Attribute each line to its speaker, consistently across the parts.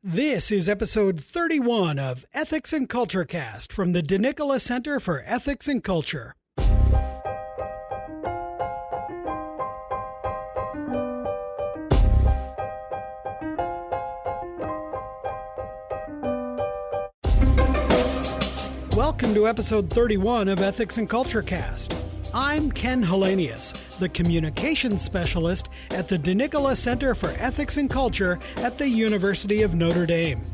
Speaker 1: This is episode 31 of Ethics and Culture Cast from the DeNicola Center for Ethics and Culture. Welcome to episode 31 of Ethics and Culture Cast. I'm Ken Hellenius, the communications specialist at the DeNicola Center for Ethics and Culture at the University of Notre Dame.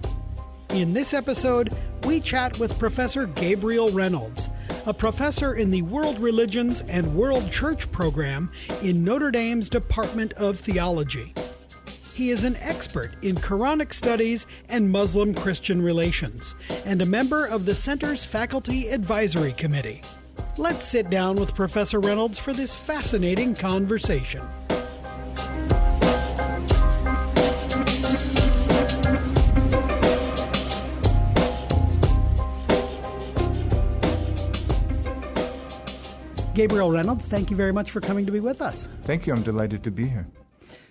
Speaker 1: In this episode, we chat with Professor Gabriel Reynolds, a professor in the World Religions and World Church program in Notre Dame's Department of Theology. He is an expert in Quranic studies and Muslim-Christian relations, and a member of the Center's Faculty Advisory Committee. Let's sit down with Professor Reynolds for this fascinating conversation. Gabriel Reynolds, thank you very much for coming to be with us.
Speaker 2: Thank you. I'm delighted to be here.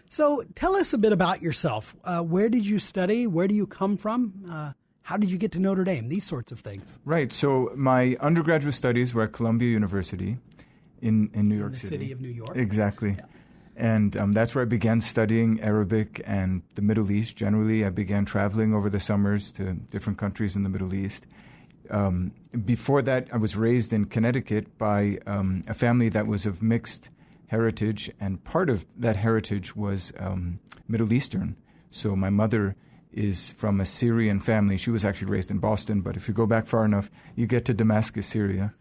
Speaker 1: So tell us a bit about yourself. Where did you study? Where do you come from? How did you get to Notre Dame? These sorts of things.
Speaker 2: Right. So my undergraduate studies were at Columbia University in New York City.
Speaker 1: In the city of New York.
Speaker 2: Exactly.
Speaker 1: Yeah.
Speaker 2: And that's where I began studying Arabic and the Middle East. Generally, I began traveling over the summers to different countries in the Middle East. Before that, I was raised in Connecticut by a family that was of mixed heritage, and part of that heritage was Middle Eastern. So my mother is from a Syrian family. She was actually raised in Boston, but if you go back far enough, you get to Damascus, Syria.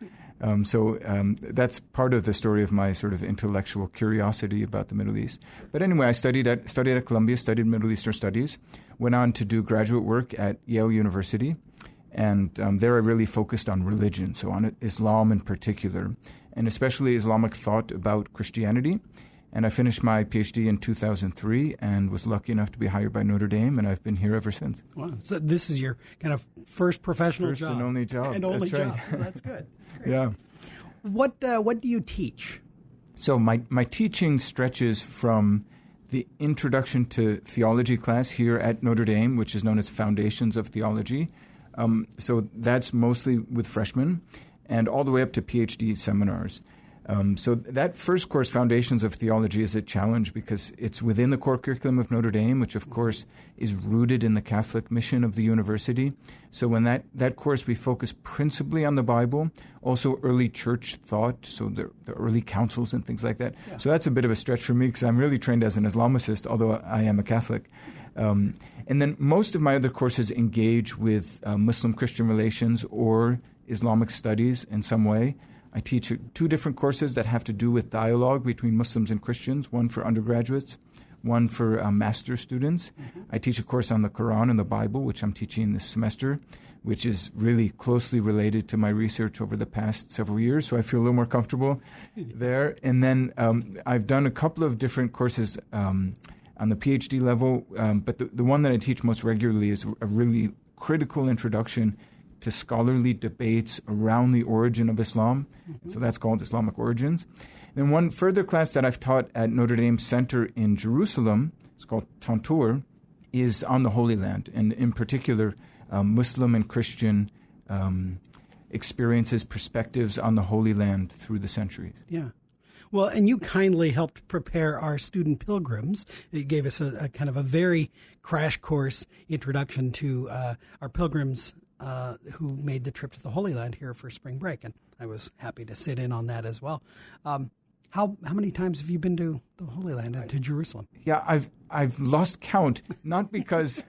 Speaker 2: So that's part of the story of my sort of intellectual curiosity about the Middle East. But anyway, I studied at Columbia, studied Middle Eastern Studies, went on to do graduate work at Yale University, and there I really focused on religion, so on Islam in particular, and especially Islamic thought about Christianity. And I finished my PhD in 2003 and was lucky enough to be hired by Notre Dame, and I've been here ever since.
Speaker 1: Wow. So this is your kind of first professional job.
Speaker 2: First and only job.
Speaker 1: And only
Speaker 2: That's
Speaker 1: job.
Speaker 2: right.
Speaker 1: Well, that's good. That's great.
Speaker 2: Yeah.
Speaker 1: What do you teach?
Speaker 2: So my teaching stretches from the Introduction to Theology class here at Notre Dame, which is known as Foundations of Theology. So that's mostly with freshmen, and all the way up to PhD seminars. So that first course, Foundations of Theology, is a challenge because it's within the core curriculum of Notre Dame, which of course is rooted in the Catholic mission of the university. So in that course, we focus principally on the Bible, also early church thought, so the early councils and things like that. Yeah. So that's a bit of a stretch for me because I'm really trained as an Islamicist, although I am a Catholic. And then most of my other courses engage with Muslim-Christian relations or Islamic studies in some way. I teach two different courses that have to do with dialogue between Muslims and Christians, one for undergraduates, one for master's students. Mm-hmm. I teach a course on the Quran and the Bible, which I'm teaching this semester, which is really closely related to my research over the past several years, so I feel a little more comfortable there. And then I've done a couple of different courses on the PhD level, but the one that I teach most regularly is a really critical introduction to scholarly debates around the origin of Islam. Mm-hmm. So that's called Islamic Origins. Then one further class that I've taught at Notre Dame Center in Jerusalem, it's called Tantour, is on the Holy Land, and in particular, Muslim and Christian experiences, perspectives on the Holy Land through the centuries.
Speaker 1: Yeah. Well, and you kindly helped prepare our student pilgrims. You gave us a kind of a very crash course introduction to our pilgrims who made the trip to the Holy Land here for spring break, and I was happy to sit in on that as well. How many times have you been to the Holy Land and to Jerusalem?
Speaker 2: Yeah, I've lost count, not because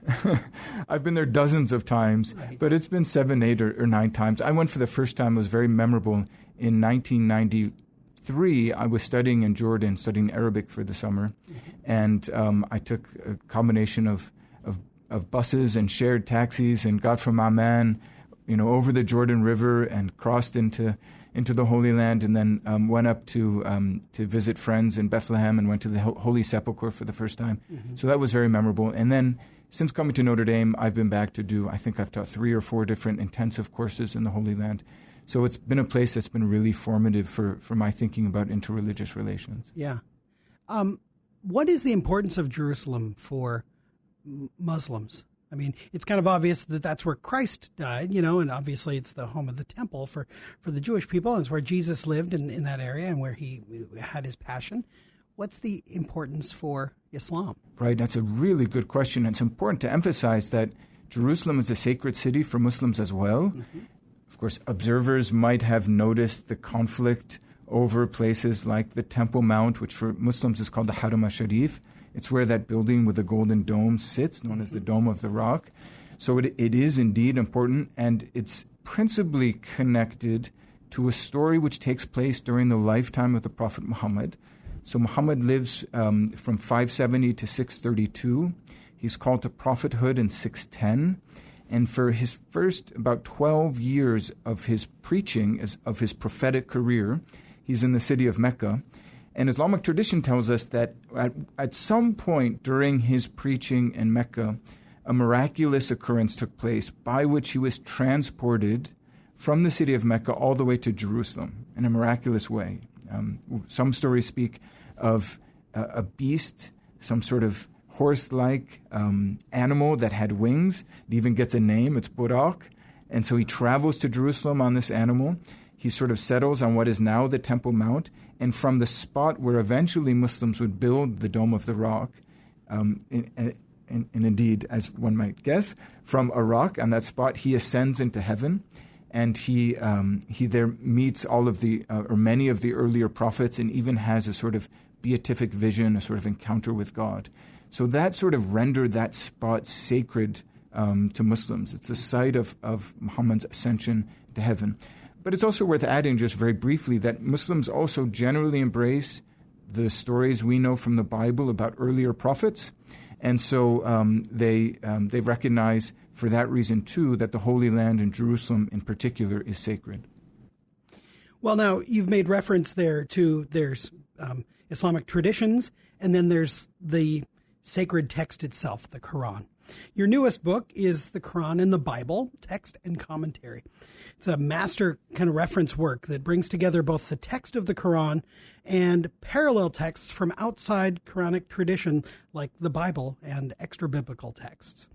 Speaker 2: I've been there dozens of times, right, but it's been 7, 8, or 9 times. I went for the first time. It was very memorable. In 1993, I was studying in Jordan, studying Arabic for the summer, and I took a combination of buses and shared taxis and got from Amman, over the Jordan River and crossed into the Holy Land, and then went up to visit friends in Bethlehem and went to the Holy Sepulchre for the first time. Mm-hmm. So that was very memorable. And then since coming to Notre Dame, I've been back to I think I've taught 3 or 4 different intensive courses in the Holy Land. So it's been a place that's been really formative for my thinking about interreligious relations.
Speaker 1: Yeah. What is the importance of Jerusalem for Muslims? I mean, it's kind of obvious that that's where Christ died, and obviously it's the home of the temple for the Jewish people, and it's where Jesus lived in that area and where he had his passion. What's the importance for Islam?
Speaker 2: Right, that's a really good question. It's important to emphasize that Jerusalem is a sacred city for Muslims as well. Mm-hmm. Of course, observers might have noticed the conflict over places like the Temple Mount, which for Muslims is called the Haram al-Sharif. It's where that building with the golden dome sits, known as the Dome of the Rock. So it is indeed important, and it's principally connected to a story which takes place during the lifetime of the Prophet Muhammad. So Muhammad lives from 570 to 632. He's called to prophethood in 610. And for his first about 12 years of his preaching, of his prophetic career, he's in the city of Mecca. And Islamic tradition tells us that at some point during his preaching in Mecca, a miraculous occurrence took place by which he was transported from the city of Mecca all the way to Jerusalem in a miraculous way. Some stories speak of a beast, some sort of horse-like animal that had wings. It even gets a name. It's Burak. And so he travels to Jerusalem on this animal. He sort of settles on what is now the Temple Mount. And from the spot where eventually Muslims would build the Dome of the Rock, and indeed, as one might guess, from a rock on that spot, he ascends into heaven. And he there meets all of the, or many of the earlier prophets, and even has a sort of beatific vision, a sort of encounter with God. So that sort of rendered that spot sacred to Muslims. It's the site of Muhammad's ascension to heaven. But it's also worth adding just very briefly that Muslims also generally embrace the stories we know from the Bible about earlier prophets. And so they recognize for that reason, too, that the Holy Land in Jerusalem in particular is sacred.
Speaker 1: Well, now, you've made reference there to there's Islamic traditions, and then there's the sacred text itself, the Quran. Your newest book is The Quran and the Bible, Text and Commentary. It's a master kind of reference work that brings together both the text of the Quran and parallel texts from outside Quranic tradition, like the Bible and extra-biblical texts.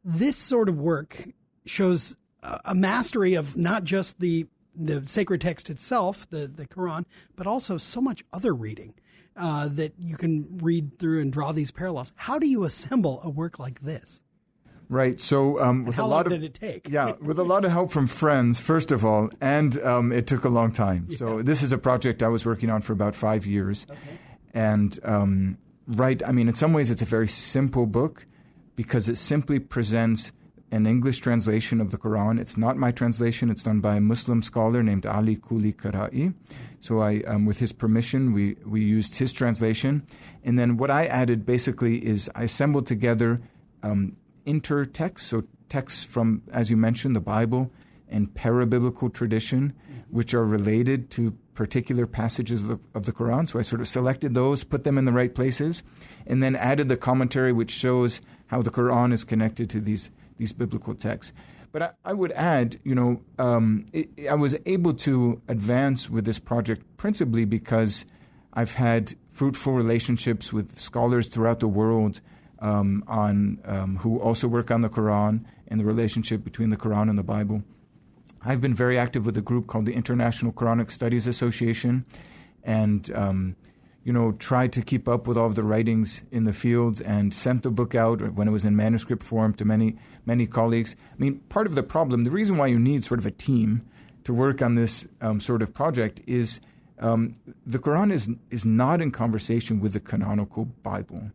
Speaker 1: This sort of work shows a mastery of not just the sacred text itself, the Quran, but also so much other reading that you can read through and draw these parallels. How do you assemble a work like this?
Speaker 2: Right. So with
Speaker 1: how
Speaker 2: a lot
Speaker 1: long
Speaker 2: of,
Speaker 1: did it take?
Speaker 2: Yeah, with a lot of help from friends, first of all, and it took a long time. Yeah. So this is a project I was working on for about 5 years. Okay. And in some ways it's a very simple book because it simply presents an English translation of the Quran. It's not my translation. It's done by a Muslim scholar named Ali Kuli Karai. So with his permission, we used his translation. And then what I added basically is I assembled together intertexts, so texts from, as you mentioned, the Bible and parabiblical tradition, which are related to particular passages of the Quran. So I sort of selected those, put them in the right places, and then added the commentary which shows how the Quran is connected to these biblical texts. But I would add, I was able to advance with this project principally because I've had fruitful relationships with scholars throughout the world who also work on the Quran and the relationship between the Quran and the Bible. I've been very active with a group called the International Quranic Studies Association, and tried to keep up with all of the writings in the field and sent the book out when it was in manuscript form to many, many colleagues. I mean, part of the problem, the reason why you need sort of a team to work on this sort of project is the Quran is not in conversation with the canonical Bible.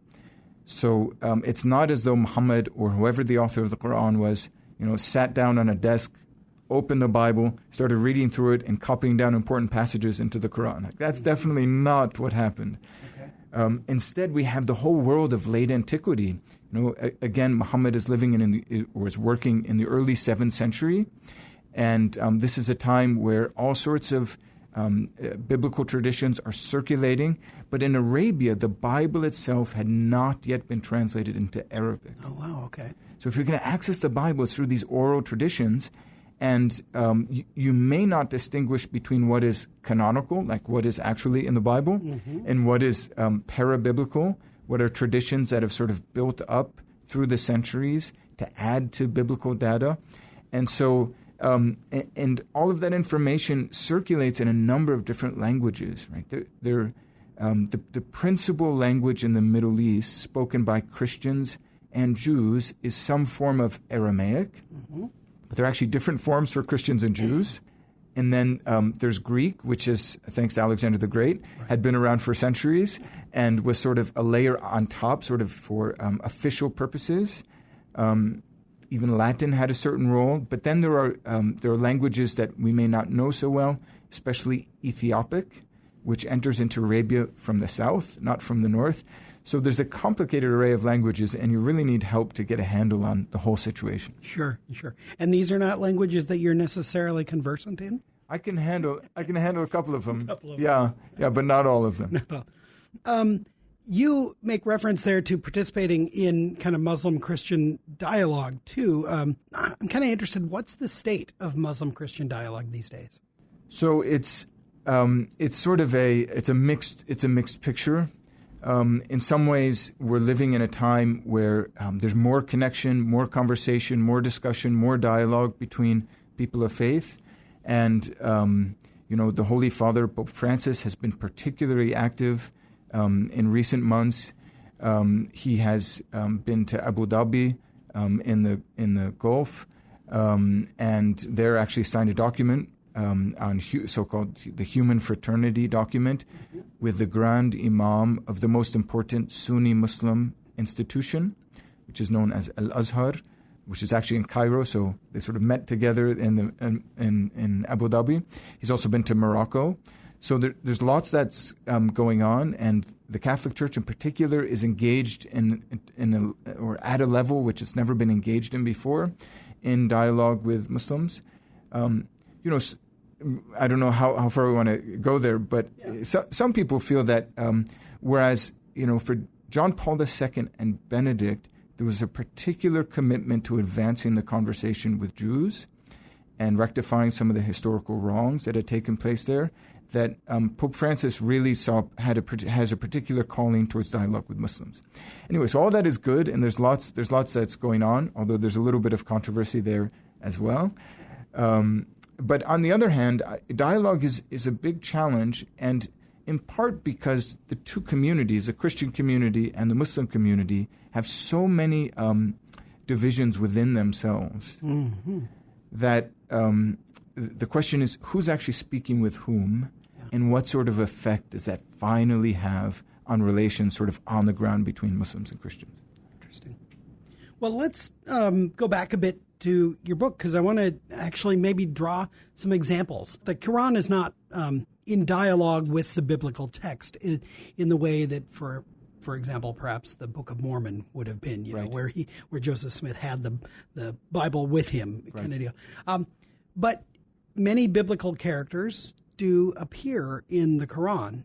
Speaker 2: So it's not as though Muhammad or whoever the author of the Quran was, sat down on a desk, opened the Bible, started reading through it, and copying down important passages into the Quran. That's definitely not what happened. Okay. Instead, we have the whole world of late antiquity. Again, Muhammad is was working in the early 7th century, and this is a time where all sorts of biblical traditions are circulating. But in Arabia, the Bible itself had not yet been translated into Arabic.
Speaker 1: Oh, wow, okay.
Speaker 2: So if you're going to access the Bible, it's through these oral traditions. And you may not distinguish between what is canonical, like what is actually in the Bible, and what is parabiblical, what are traditions that have sort of built up through the centuries to add to biblical data. And so, and all of that information circulates in a number of different languages, right? The principal language in the Middle East spoken by Christians and Jews is some form of Aramaic, but there are actually different forms for Christians and Jews. And then there's Greek, which is, thanks to Alexander the Great, had been around for centuries and was sort of a layer on top, sort of for official purposes. Even Latin had a certain role. But then there are languages that we may not know so well, especially Ethiopic, which enters into Arabia from the south, not from the north. So there's a complicated array of languages, and you really need help to get a handle on the whole situation.
Speaker 1: Sure. And these are not languages that you're necessarily conversant in?
Speaker 2: I can handle a couple of them. Yeah, but not all of them.
Speaker 1: No. You make reference there to participating in kind of Muslim-Christian dialogue, too. I'm kind of interested, what's the state of Muslim-Christian dialogue these days?
Speaker 2: So it's sort of a mixed picture. In some ways, we're living in a time where there's more connection, more conversation, more discussion, more dialogue between people of faith. And, the Holy Father, Pope Francis, has been particularly active in recent months. He has been to Abu Dhabi in the Gulf, and there actually signed a document on so-called the Human Fraternity document with the Grand Imam of the most important Sunni Muslim institution, which is known as Al-Azhar, which is actually in Cairo. So they sort of met together in Abu Dhabi. He's also been to Morocco. So there's lots that's going on, and the Catholic Church in particular is engaged or at a level which it's never been engaged in before in dialogue with Muslims. I don't know how far we want to go there, but some people feel that whereas, for John Paul II and Benedict, there was a particular commitment to advancing the conversation with Jews and rectifying some of the historical wrongs that had taken place there, that Pope Francis really has a particular calling towards dialogue with Muslims. Anyway, so all that is good, and there's lots that's going on, although there's a little bit of controversy there as well. But on the other hand, dialogue is a big challenge, and in part because the two communities, the Christian community and the Muslim community, have so many divisions within themselves that the question is, who's actually speaking with whom, and what sort of effect does that finally have on relations sort of on the ground between Muslims and Christians?
Speaker 1: Interesting. Well, let's go back a bit to your book, because I want to actually maybe draw some examples. The Quran is not in dialogue with the biblical text in the way that, for example, perhaps the Book of Mormon would have been,
Speaker 2: right,
Speaker 1: where Joseph Smith had the Bible with him,
Speaker 2: right,
Speaker 1: kind of deal. But many biblical characters do appear in the Quran.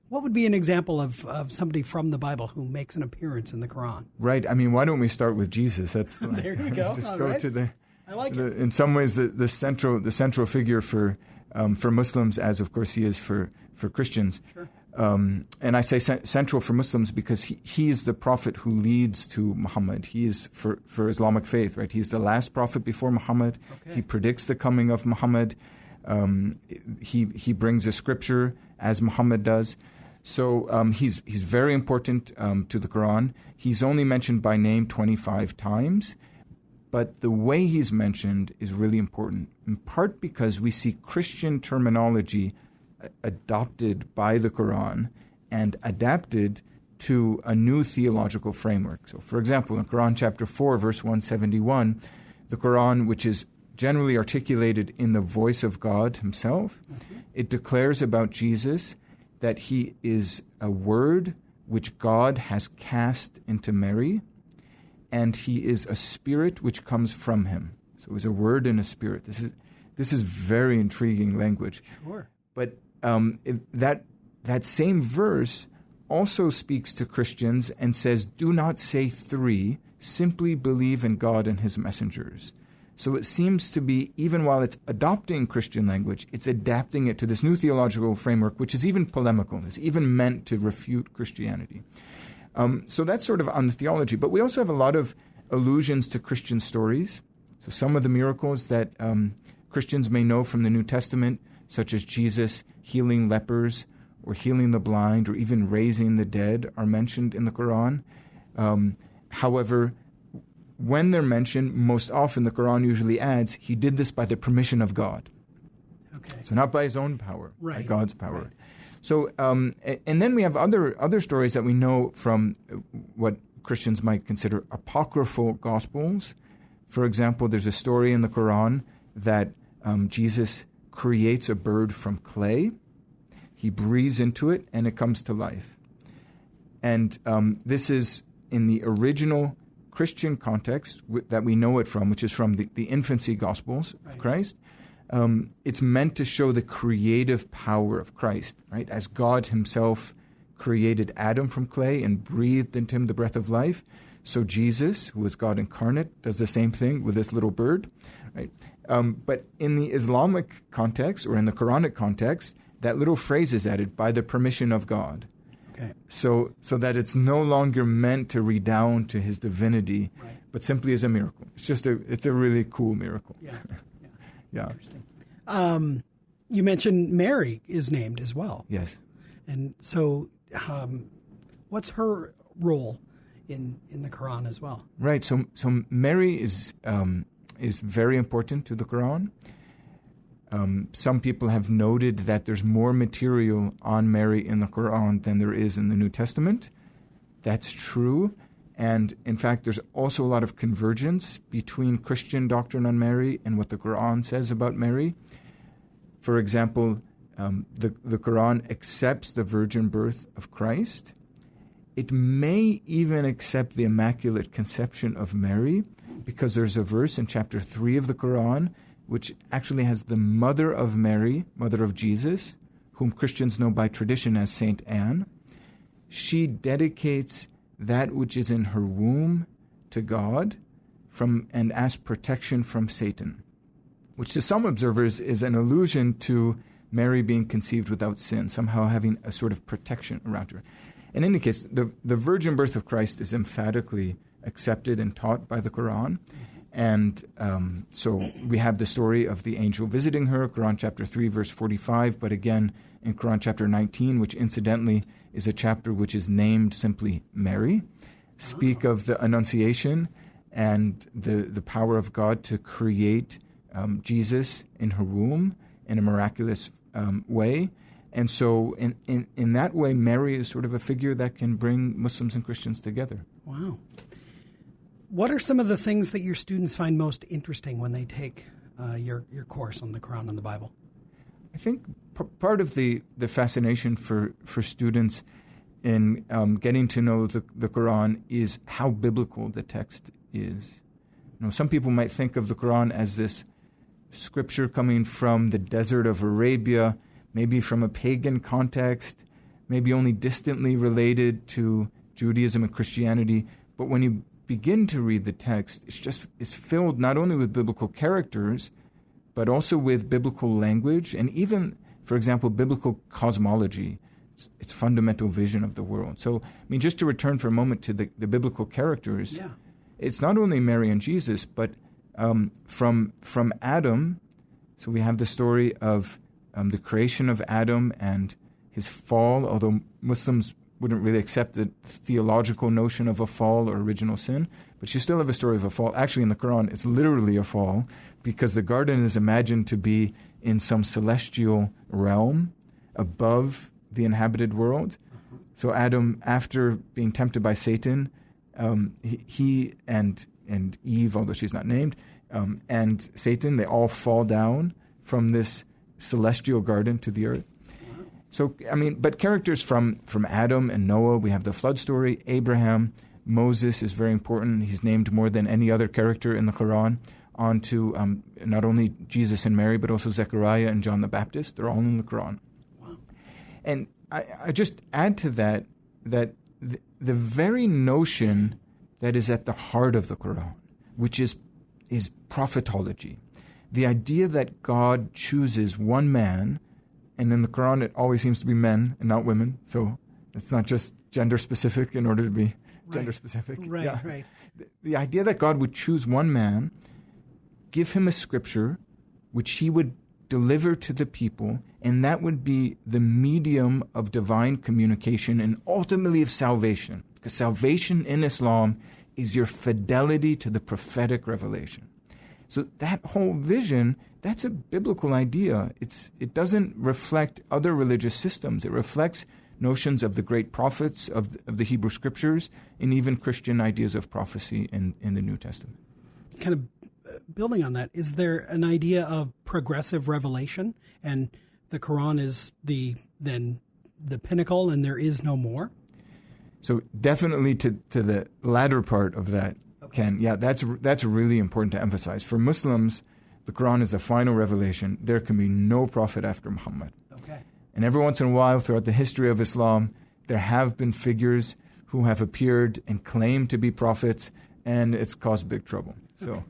Speaker 1: What would be an example of somebody from the Bible who makes an appearance in the Quran?
Speaker 2: Right. I mean, why don't we start with Jesus? That's
Speaker 1: there you go.
Speaker 2: Just
Speaker 1: all
Speaker 2: go
Speaker 1: right.
Speaker 2: to the.
Speaker 1: I like it.
Speaker 2: In some ways, the central figure for Muslims, as of course he is for Christians.
Speaker 1: Sure.
Speaker 2: And I say central for Muslims because he is the prophet who leads to Muhammad. He is for Islamic faith, right? He's the last prophet before Muhammad.
Speaker 1: Okay.
Speaker 2: He predicts the coming of Muhammad. He brings a scripture as Muhammad does. So he's very important to the Quran. He's only mentioned by name 25 times, but the way he's mentioned is really important, in part because we see Christian terminology adopted by the Quran and adapted to a new theological framework. So, for example, in Quran chapter 4, verse 171, the Quran, which is generally articulated in the voice of God himself, it declares about Jesus that he is a word which God has cast into Mary, and he is a spirit which comes from him. So he's a word and a spirit. This is very intriguing language.
Speaker 1: Sure.
Speaker 2: But that same verse also speaks to Christians and says, do not say three, simply believe in God and his messengers. So it seems to be, even while it's adopting Christian language, it's adapting it to this new theological framework, which is even polemical. It's even meant to refute Christianity. So that's sort of on the theology. But we also have a lot of allusions to Christian stories. So some of the miracles that Christians may know from the New Testament, such as Jesus healing lepers or healing the blind or even raising the dead, are mentioned in the Quran. However, when they're mentioned, most often the Quran usually adds, he did this by the permission of God.
Speaker 1: Okay.
Speaker 2: So not by his own power,
Speaker 1: right.
Speaker 2: by God's power.
Speaker 1: Right.
Speaker 2: So, and then we have other stories that we know from what Christians might consider apocryphal gospels. For example, there's a story in the Quran that Jesus creates a bird from clay. He breathes into it, and it comes to life. And this is in the original Christian context that we know it from, which is from the infancy Gospels of Christ. It's meant to show the creative power of Christ, right? As God himself created Adam from clay and breathed into him the breath of life, so Jesus, who is God incarnate, does the same thing with this little bird, right? But in the Islamic context or in the Quranic context, that little phrase is added, by the permission of God.
Speaker 1: Okay.
Speaker 2: So that it's no longer meant to redound to his divinity,
Speaker 1: right.
Speaker 2: but simply as a miracle. It's a really cool miracle.
Speaker 1: Yeah.
Speaker 2: Yeah.
Speaker 1: Interesting. You mentioned Mary is named as well.
Speaker 2: Yes.
Speaker 1: And so what's her role in the Quran as well? Right.
Speaker 2: So Mary is very important to the Quran. Some people have noted that there's more material on Mary in the Quran than there is in the New Testament. That's true. And in fact, there's also a lot of convergence between Christian doctrine on Mary and what the Quran says about Mary. For example, the Quran accepts the virgin birth of Christ. It may even accept the Immaculate Conception of Mary, because there's a verse in chapter 3 of the Quran which actually has the mother of Mary, mother of Jesus, whom Christians know by tradition as Saint Anne. She dedicates that which is in her womb to God and asks protection from Satan, which to some observers is an allusion to Mary being conceived without sin, somehow having a sort of protection around her. In any case, the virgin birth of Christ is emphatically accepted and taught by the Quran. And so we have the story of the angel visiting her, Quran chapter 3, verse 45, but again in Quran chapter 19, which incidentally is a chapter which is named simply Mary, speak of the Annunciation and the power of God to create Jesus in her womb in a miraculous way. And so in that way, Mary is sort of a figure that can bring Muslims and Christians together.
Speaker 1: Wow. What are some of the things that your students find most interesting when they take your course on the Quran and the Bible?
Speaker 2: I think part of the fascination for students in getting to know the Quran is how biblical the text is. Some people might think of the Quran as this scripture coming from the desert of Arabia, maybe from a pagan context, maybe only distantly related to Judaism and Christianity. But when you begin to read the text, it's filled not only with biblical characters, but also with biblical language and even, for example, biblical cosmology, its fundamental vision of the world. So, just to return for a moment to the biblical characters, It's not only Mary and Jesus, but from Adam. So we have the story of the creation of Adam and his fall, although Muslims wouldn't really accept the theological notion of a fall or original sin, but you still have a story of a fall. Actually, in the Quran, it's literally a fall, because the garden is imagined to be in some celestial realm above the inhabited world. So Adam, after being tempted by Satan, he and Eve, although she's not named, and Satan, they all fall down from this celestial garden to the earth. So, but characters from Adam and Noah, we have the flood story. Abraham, Moses is very important. He's named more than any other character in the Quran, on to not only Jesus and Mary, but also Zechariah and John the Baptist. They're all in the Quran.
Speaker 1: Wow.
Speaker 2: And I just add to that the very notion that is at the heart of the Quran, which is prophetology, the idea that God chooses one man. And in the Quran, it always seems to be men and not women. So It's not just gender specific in order to be gender specific.
Speaker 1: Right.
Speaker 2: The idea that God would choose one man, give him a scripture, which he would deliver to the people, and that would be the medium of divine communication and ultimately of salvation. Because salvation in Islam is your fidelity to the prophetic revelation. So that whole vision, that's a biblical idea. It doesn't reflect other religious systems. It reflects notions of the great prophets of the Hebrew Scriptures and even Christian ideas of prophecy in the New Testament.
Speaker 1: Kind of building on that, is there an idea of progressive revelation, and the Quran is the pinnacle and there is no more?
Speaker 2: So definitely to the latter part of that, Ken, that's really important to emphasize. For Muslims, the Quran is the final revelation. There can be no prophet after Muhammad.
Speaker 1: Okay.
Speaker 2: And every once in a while, throughout the history of Islam, there have been figures who have appeared and claimed to be prophets, and it's caused big trouble. So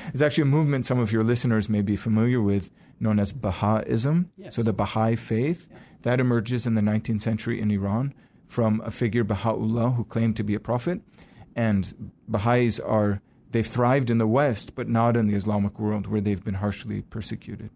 Speaker 2: there's actually a movement some of your listeners may be familiar with known as Baha'ism. Yes. So the Baha'i faith, that emerges in the 19th century in Iran from a figure, Baha'u'llah, who claimed to be a prophet. And Baha'is they've thrived in the West, but not in the Islamic world where they've been harshly persecuted.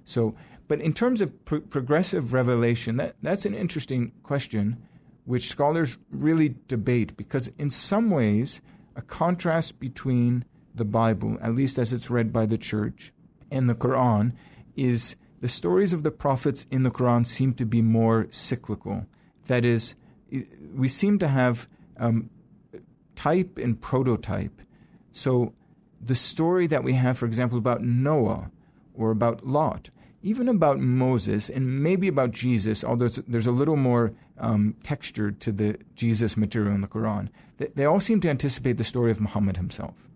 Speaker 2: So, but in terms of progressive revelation, that's an interesting question which scholars really debate, because in some ways, a contrast between the Bible, at least as it's read by the church, and the Quran is the stories of the prophets in the Quran seem to be more cyclical. That is, we seem to have type and prototype. So the story that we have, for example, about Noah or about Lot, even about Moses and maybe about Jesus, although there's a little more texture to the Jesus material in the Quran, they all seem to anticipate the story of Muhammad himself.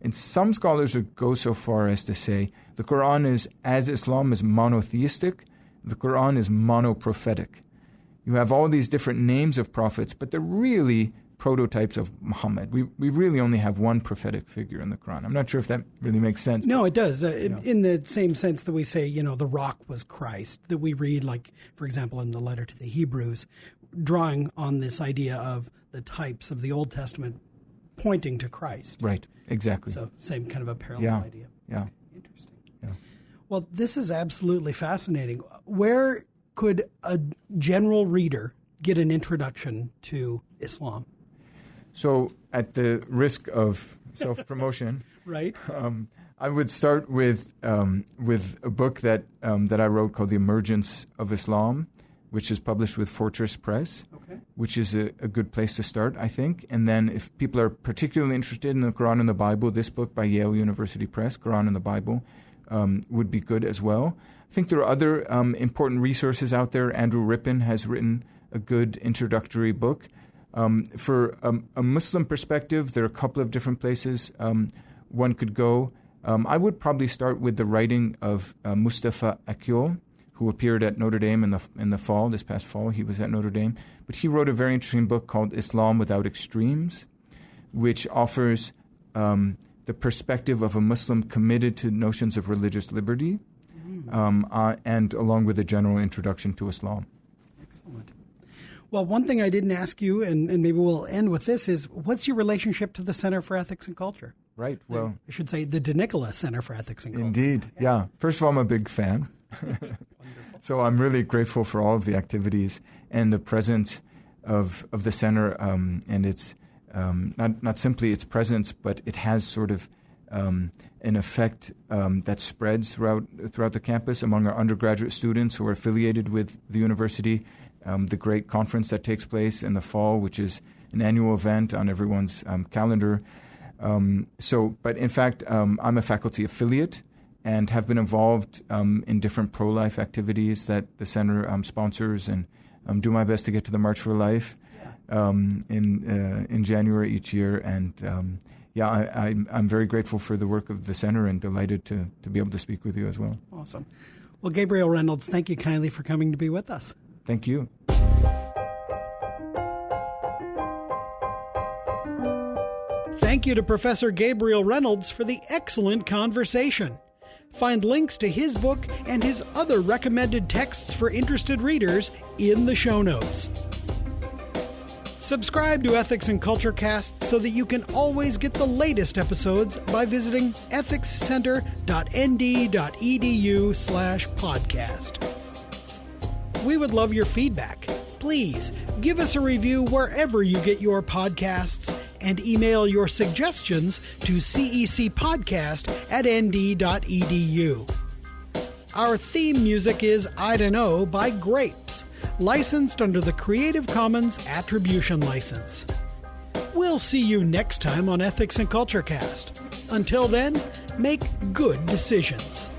Speaker 2: And some scholars would go so far as to say the Quran is, as Islam is monotheistic, the Quran is monoprophetic. You have all these different names of prophets, but they're really prototypes of Muhammad. We really only have one prophetic figure in the Quran. I'm not sure if that really makes sense.
Speaker 1: No, it does. In the same sense that we say, the rock was Christ, that we read, like, for example, in the letter to the Hebrews, drawing on this idea of the types of the Old Testament pointing to Christ.
Speaker 2: Right, exactly.
Speaker 1: So same kind of a parallel idea.
Speaker 2: Yeah.
Speaker 1: Okay. Interesting.
Speaker 2: Yeah.
Speaker 1: Well, this is absolutely fascinating. Where could a general reader get an introduction to Islam?
Speaker 2: So, at the risk of self-promotion,
Speaker 1: right?
Speaker 2: I would start with a book that I wrote called The Emergence of Islam, which is published with Fortress Press, which is a good place to start, I think. And then if people are particularly interested in the Quran and the Bible, this book by Yale University Press, Quran and the Bible, would be good as well. I think there are other important resources out there. Andrew Rippin has written a good introductory book. For a Muslim perspective, there are a couple of different places one could go. I would probably start with the writing of Mustafa Akyol, who appeared at Notre Dame in the fall, this past fall. He was at Notre Dame. But he wrote a very interesting book called Islam Without Extremes, which offers the perspective of a Muslim committed to notions of religious liberty, and along with a general introduction to Islam.
Speaker 1: Excellent. Well, one thing I didn't ask you, and maybe we'll end with this, is what's your relationship to the Center for Ethics and Culture?
Speaker 2: Right. Well,
Speaker 1: I should say the DeNicola Center for Ethics and Culture.
Speaker 2: Indeed. Yeah. First of all, I'm a big fan. So I'm really grateful for all of the activities and the presence of the center, and its not simply its presence, but it has sort of an effect that spreads throughout the campus among our undergraduate students who are affiliated with the university. The great conference that takes place in the fall, which is an annual event on everyone's calendar. But in fact, I'm a faculty affiliate and have been involved in different pro-life activities that the center sponsors, and do my best to get to the March for Life in January each year. And I'm very grateful for the work of the center and delighted to be able to speak with you as well.
Speaker 1: Awesome. Well, Gabriel Reynolds, thank you kindly for coming to be with us.
Speaker 2: Thank you.
Speaker 1: Thank you to Professor Gabriel Reynolds for the excellent conversation. Find links to his book and his other recommended texts for interested readers in the show notes. Subscribe to Ethics and Culture Cast so that you can always get the latest episodes by visiting ethicscenter.nd.edu/podcast. We would love your feedback. Please give us a review wherever you get your podcasts and email your suggestions to cecpodcast@nd.edu. Our theme music is I Dunno by Grapes, licensed under the Creative Commons Attribution License. We'll see you next time on Ethics and Culture Cast. Until then, make good decisions.